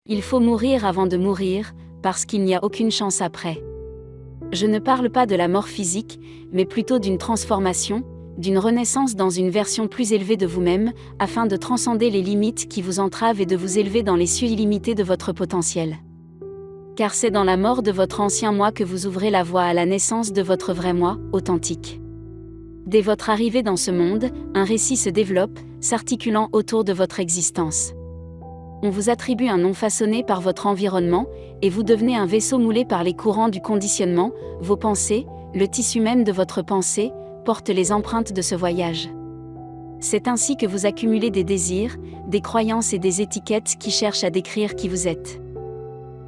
Il faut mourir avant de mourir, parce qu'il n'y a aucune chance après. Je ne parle pas de la mort physique, mais plutôt d'une transformation, d'une renaissance dans une version plus élevée de vous-même, afin de transcender les limites qui vous entravent et de vous élever dans les cieux illimités de votre potentiel. Car c'est dans la mort de votre ancien moi que vous ouvrez la voie à la naissance de votre vrai moi, authentique. Dès votre arrivée dans ce monde, un récit se développe, s'articulant autour de votre existence. On vous attribue un nom façonné par votre environnement, et vous devenez un vaisseau moulé par les courants du conditionnement. Vos pensées, le tissu même de votre pensée, portent les empreintes de ce voyage. C'est ainsi que vous accumulez des désirs, des croyances et des étiquettes qui cherchent à décrire qui vous êtes.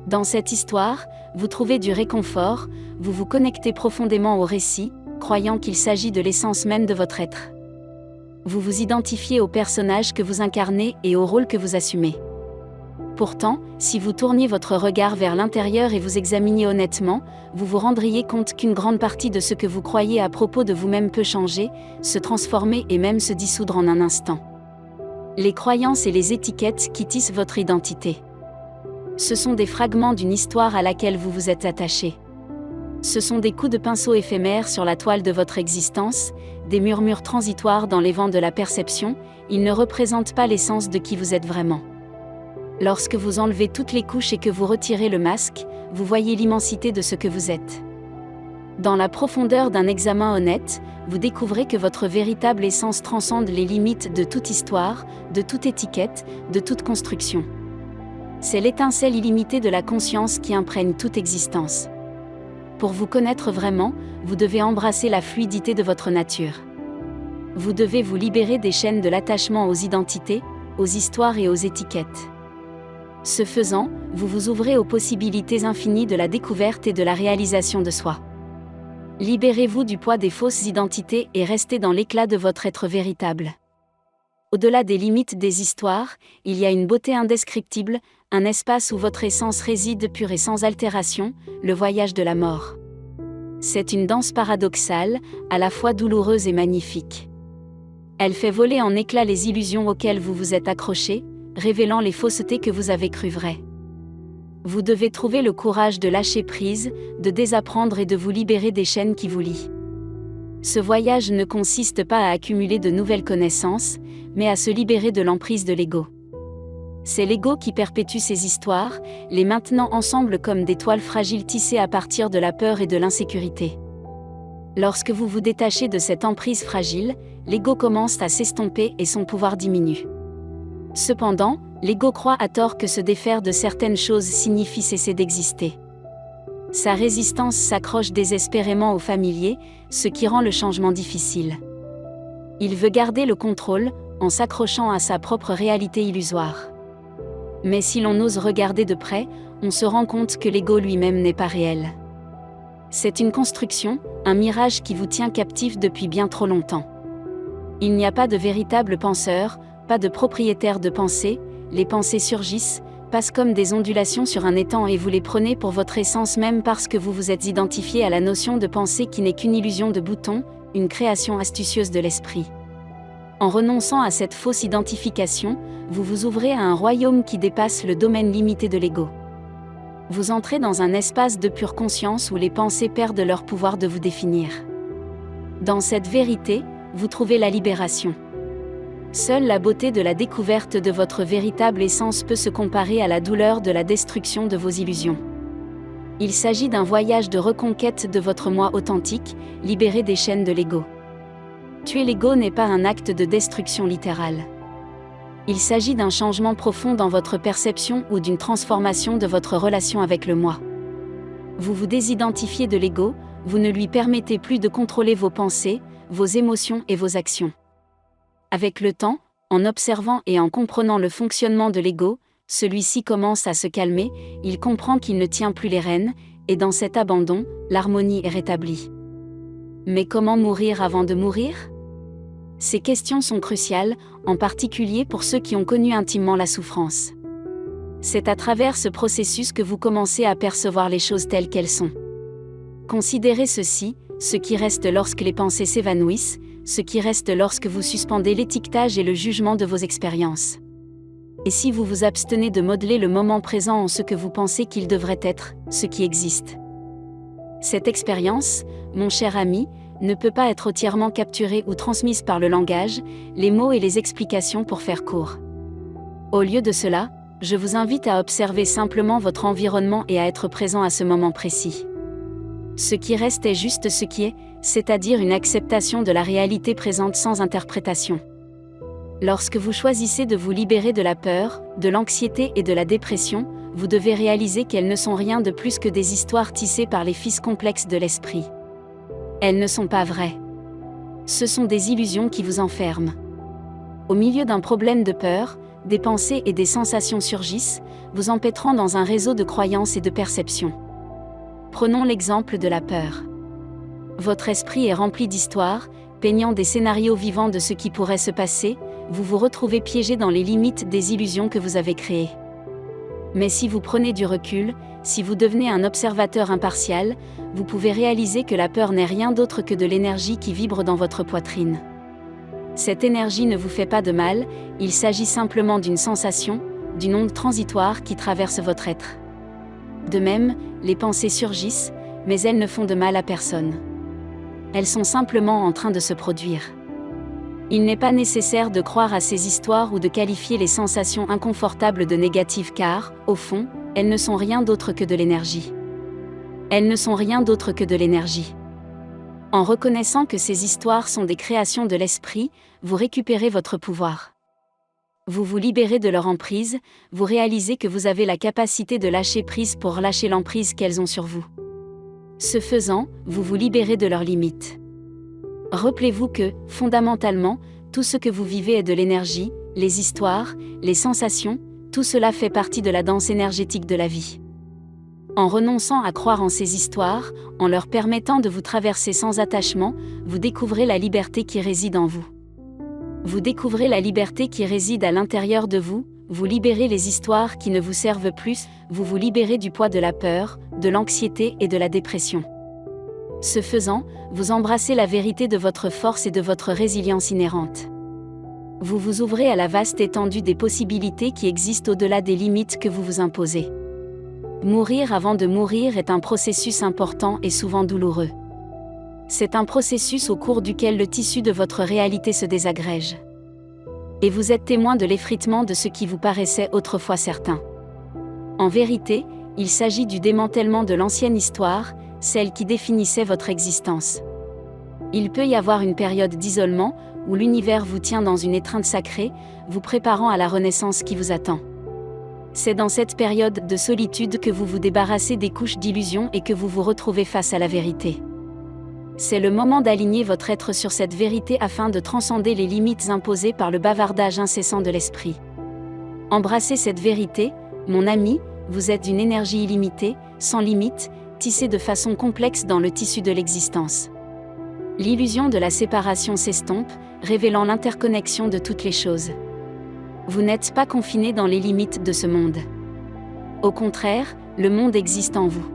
Dans cette histoire, vous trouvez du réconfort, vous vous connectez profondément au récit, croyant qu'il s'agit de l'essence même de votre être. Vous vous identifiez au personnage que vous incarnez et au rôle que vous assumez. Pourtant, si vous tourniez votre regard vers l'intérieur et vous examiniez honnêtement, vous vous rendriez compte qu'une grande partie de ce que vous croyez à propos de vous-même peut changer, se transformer et même se dissoudre en un instant. Les croyances et les étiquettes qui tissent votre identité. Ce sont des fragments d'une histoire à laquelle vous vous êtes attaché. Ce sont des coups de pinceau éphémères sur la toile de votre existence, des murmures transitoires dans les vents de la perception, ils ne représentent pas l'essence de qui vous êtes vraiment. Lorsque vous enlevez toutes les couches et que vous retirez le masque, vous voyez l'immensité de ce que vous êtes. Dans la profondeur d'un examen honnête, vous découvrez que votre véritable essence transcende les limites de toute histoire, de toute étiquette, de toute construction. C'est l'étincelle illimitée de la conscience qui imprègne toute existence. Pour vous connaître vraiment, vous devez embrasser la fluidité de votre nature. Vous devez vous libérer des chaînes de l'attachement aux identités, aux histoires et aux étiquettes. Ce faisant, vous vous ouvrez aux possibilités infinies de la découverte et de la réalisation de soi. Libérez-vous du poids des fausses identités et restez dans l'éclat de votre être véritable. Au-delà des limites des histoires, il y a une beauté indescriptible, un espace où votre essence réside pure et sans altération, le voyage de la mort. C'est une danse paradoxale, à la fois douloureuse et magnifique. Elle fait voler en éclats les illusions auxquelles vous vous êtes accroché, révélant les faussetés que vous avez crues vraies. Vous devez trouver le courage de lâcher prise, de désapprendre et de vous libérer des chaînes qui vous lient. Ce voyage ne consiste pas à accumuler de nouvelles connaissances, mais à se libérer de l'emprise de l'ego. C'est l'ego qui perpétue ces histoires, les maintenant ensemble comme des toiles fragiles tissées à partir de la peur et de l'insécurité. Lorsque vous vous détachez de cette emprise fragile, l'ego commence à s'estomper et son pouvoir diminue. Cependant, l'ego croit à tort que se défaire de certaines choses signifie cesser d'exister. Sa résistance s'accroche désespérément au familier, ce qui rend le changement difficile. Il veut garder le contrôle, en s'accrochant à sa propre réalité illusoire. Mais si l'on ose regarder de près, on se rend compte que l'ego lui-même n'est pas réel. C'est une construction, un mirage qui vous tient captif depuis bien trop longtemps. Il n'y a pas de véritable penseur, pas de propriétaire de pensée, les pensées surgissent, passent comme des ondulations sur un étang et vous les prenez pour votre essence même parce que vous vous êtes identifié à la notion de pensée qui n'est qu'une illusion de bouton, une création astucieuse de l'esprit. En renonçant à cette fausse identification, vous vous ouvrez à un royaume qui dépasse le domaine limité de l'ego. Vous entrez dans un espace de pure conscience où les pensées perdent leur pouvoir de vous définir. Dans cette vérité, vous trouvez la libération. Seule la beauté de la découverte de votre véritable essence peut se comparer à la douleur de la destruction de vos illusions. Il s'agit d'un voyage de reconquête de votre moi authentique, libéré des chaînes de l'ego. Tuer l'ego n'est pas un acte de destruction littérale. Il s'agit d'un changement profond dans votre perception ou d'une transformation de votre relation avec le moi. Vous vous désidentifiez de l'ego, vous ne lui permettez plus de contrôler vos pensées, vos émotions et vos actions. Avec le temps, en observant et en comprenant le fonctionnement de l'ego, celui-ci commence à se calmer, il comprend qu'il ne tient plus les rênes, et dans cet abandon, l'harmonie est rétablie. Mais comment mourir avant de mourir ? Ces questions sont cruciales, en particulier pour ceux qui ont connu intimement la souffrance. C'est à travers ce processus que vous commencez à percevoir les choses telles qu'elles sont. Considérez ceci, ce qui reste lorsque les pensées s'évanouissent, ce qui reste lorsque vous suspendez l'étiquetage et le jugement de vos expériences. Et si vous vous abstenez de modeler le moment présent en ce que vous pensez qu'il devrait être, ce qui existe. Cette expérience, mon cher ami, ne peut pas être entièrement capturée ou transmise par le langage, les mots et les explications pour faire court. Au lieu de cela, je vous invite à observer simplement votre environnement et à être présent à ce moment précis. Ce qui reste est juste ce qui est, c'est-à-dire une acceptation de la réalité présente sans interprétation. Lorsque vous choisissez de vous libérer de la peur, de l'anxiété et de la dépression, vous devez réaliser qu'elles ne sont rien de plus que des histoires tissées par les fils complexes de l'esprit. Elles ne sont pas vraies. Ce sont des illusions qui vous enferment. Au milieu d'un problème de peur, des pensées et des sensations surgissent, vous empêtrant dans un réseau de croyances et de perceptions. Prenons l'exemple de la peur. Votre esprit est rempli d'histoires, peignant des scénarios vivants de ce qui pourrait se passer, vous vous retrouvez piégé dans les limites des illusions que vous avez créées. Mais si vous prenez du recul, si vous devenez un observateur impartial, vous pouvez réaliser que la peur n'est rien d'autre que de l'énergie qui vibre dans votre poitrine. Cette énergie ne vous fait pas de mal, il s'agit simplement d'une sensation, d'une onde transitoire qui traverse votre être. De même, les pensées surgissent, mais elles ne font de mal à personne. Elles sont simplement en train de se produire. Il n'est pas nécessaire de croire à ces histoires ou de qualifier les sensations inconfortables de négatives car, au fond, elles ne sont rien d'autre que de l'énergie. Elles ne sont rien d'autre que de l'énergie. En reconnaissant que ces histoires sont des créations de l'esprit, vous récupérez votre pouvoir. Vous vous libérez de leur emprise, vous réalisez que vous avez la capacité de lâcher prise pour lâcher l'emprise qu'elles ont sur vous. Ce faisant, vous vous libérez de leurs limites. Rappelez-vous que, fondamentalement, tout ce que vous vivez est de l'énergie, les histoires, les sensations, tout cela fait partie de la danse énergétique de la vie. En renonçant à croire en ces histoires, en leur permettant de vous traverser sans attachement, vous découvrez la liberté qui réside en vous. Vous découvrez la liberté qui réside à l'intérieur de vous, vous libérez les histoires qui ne vous servent plus, vous vous libérez du poids de la peur, de l'anxiété et de la dépression. Ce faisant, vous embrassez la vérité de votre force et de votre résilience inhérente. Vous vous ouvrez à la vaste étendue des possibilités qui existent au-delà des limites que vous vous imposez. Mourir avant de mourir est un processus important et souvent douloureux. C'est un processus au cours duquel le tissu de votre réalité se désagrège. Et vous êtes témoin de l'effritement de ce qui vous paraissait autrefois certain. En vérité, il s'agit du démantèlement de l'ancienne histoire, celle qui définissait votre existence. Il peut y avoir une période d'isolement, où l'univers vous tient dans une étreinte sacrée, vous préparant à la renaissance qui vous attend. C'est dans cette période de solitude que vous vous débarrassez des couches d'illusions et que vous vous retrouvez face à la vérité. C'est le moment d'aligner votre être sur cette vérité afin de transcender les limites imposées par le bavardage incessant de l'esprit. Embrassez cette vérité, mon ami, vous êtes d'une énergie illimitée, sans limite, tissée de façon complexe dans le tissu de l'existence. L'illusion de la séparation s'estompe, révélant l'interconnexion de toutes les choses. Vous n'êtes pas confiné dans les limites de ce monde. Au contraire, le monde existe en vous.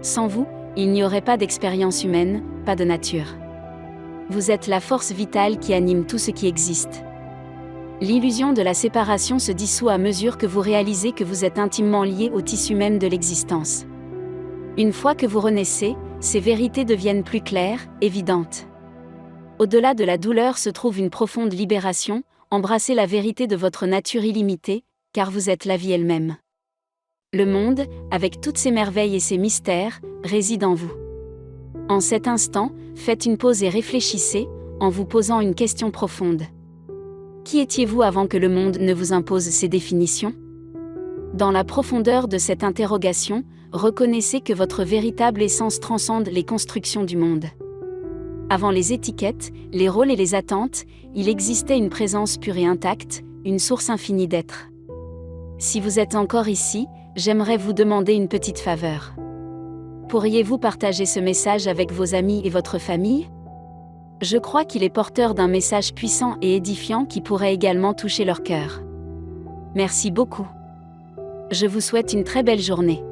Sans vous, il n'y aurait pas d'expérience humaine, pas de nature. Vous êtes la force vitale qui anime tout ce qui existe. L'illusion de la séparation se dissout à mesure que vous réalisez que vous êtes intimement lié au tissu même de l'existence. Une fois que vous renaissez, ces vérités deviennent plus claires, évidentes. Au-delà de la douleur se trouve une profonde libération, embrassez la vérité de votre nature illimitée, car vous êtes la vie elle-même. Le monde, avec toutes ses merveilles et ses mystères, réside en vous. En cet instant, faites une pause et réfléchissez, en vous posant une question profonde. Qui étiez-vous avant que le monde ne vous impose ses définitions ? Dans la profondeur de cette interrogation, reconnaissez que votre véritable essence transcende les constructions du monde. Avant les étiquettes, les rôles et les attentes, il existait une présence pure et intacte, une source infinie d'être. Si vous êtes encore ici, j'aimerais vous demander une petite faveur. Pourriez-vous partager ce message avec vos amis et votre famille ? Je crois qu'il est porteur d'un message puissant et édifiant qui pourrait également toucher leur cœur. Merci beaucoup. Je vous souhaite une très belle journée.